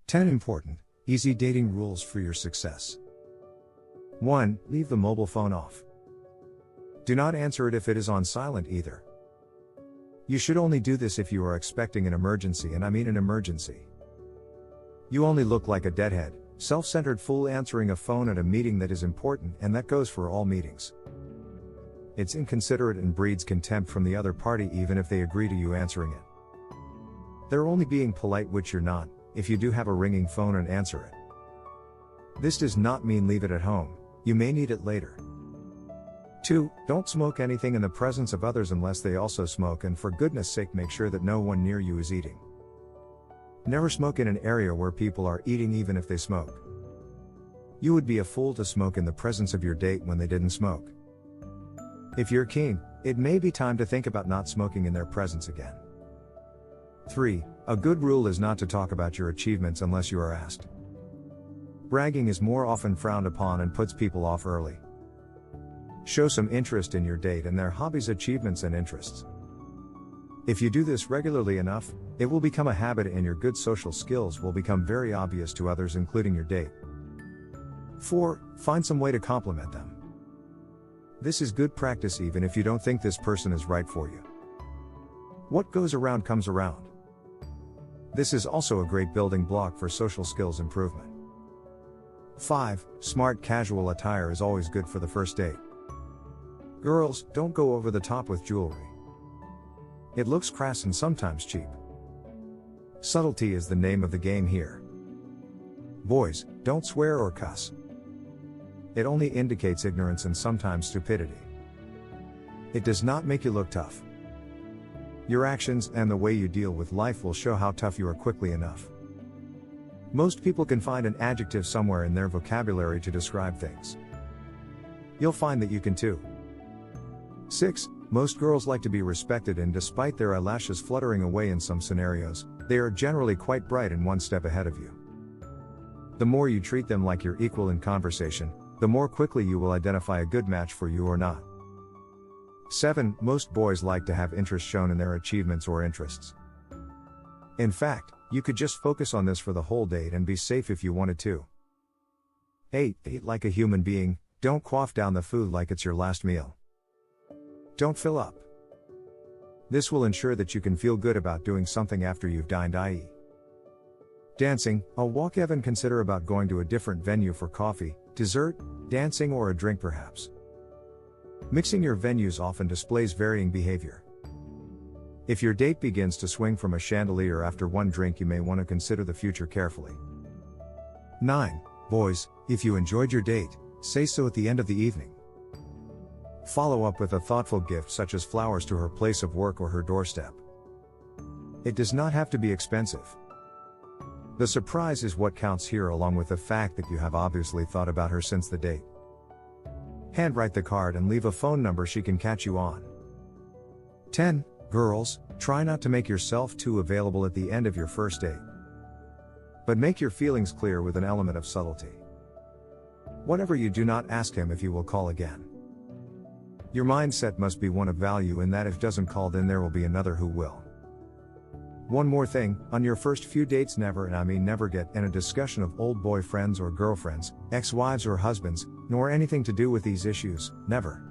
10 important, easy dating rules for your success. 1. Leave the mobile phone off. Do not answer it if it is on silent either. You should only do this if you are expecting an emergency, and I mean an emergency. You only look like a deadhead, self-centered fool answering a phone at a meeting that is important, and that goes for all meetings. It's inconsiderate and breeds contempt from the other party even if they agree to you answering it. They're only being polite, which you're not, if you do have a ringing phone and answer it. This does not mean leave it at home, you may need it later. 2. Don't smoke anything in the presence of others unless they also smoke, and for goodness sake make sure that no one near you is eating. Never smoke in an area where people are eating even if they smoke. You would be a fool to smoke in the presence of your date when they didn't smoke. If you're keen, it may be time to think about not smoking in their presence again. 3. A good rule is not to talk about your achievements unless you are asked. Bragging is more often frowned upon and puts people off early. Show some interest in your date and their hobbies, achievements, and interests. If you do this regularly enough, it will become a habit and your good social skills will become very obvious to others, including your date. 4. Find some way to compliment them. This is good practice even if you don't think this person is right for you. What goes around comes around. This is also a great building block for social skills improvement. 5. Smart casual attire is always good for the first date. Girls, don't go over the top with jewelry. It looks crass and sometimes cheap. Subtlety is the name of the game here. Boys, don't swear or cuss. It only indicates ignorance and sometimes stupidity. It does not make you look tough. Your actions and the way you deal with life will show how tough you are quickly enough. Most people can find an adjective somewhere in their vocabulary to describe things. You'll find that you can too. 6. Most girls like to be respected, and despite their eyelashes fluttering away in some scenarios, they are generally quite bright and one step ahead of you. The more you treat them like your equal in conversation, the more quickly you will identify a good match for you or not. 7. Most boys like to have interest shown in their achievements or interests. In fact, you could just focus on this for the whole date and be safe if you wanted to. 8. Eat like a human being, don't quaff down the food like it's your last meal. Don't fill up. This will ensure that you can feel good about doing something after you've dined, i.e. dancing, a walk. Even consider about going to a different venue for coffee, dessert, dancing, or a drink perhaps. Mixing your venues often displays varying behavior. If your date begins to swing from a chandelier after one drink, you may want to consider the future carefully. 9. Boys, if you enjoyed your date, say so at the end of the evening. Follow up with a thoughtful gift such as flowers to her place of work or her doorstep. It does not have to be expensive. The surprise is what counts here, along with the fact that you have obviously thought about her since the date. Handwrite the card and leave a phone number she can catch you on. 10. Girls, try not to make yourself too available at the end of your first date. But make your feelings clear with an element of subtlety. Whatever you do, not ask him if he will call again. Your mindset must be one of value, in that if doesn't call, then there will be another who will. One more thing, on your first few dates never, and I mean never, get in a discussion of old boyfriends or girlfriends, ex-wives or husbands, nor anything to do with these issues, never.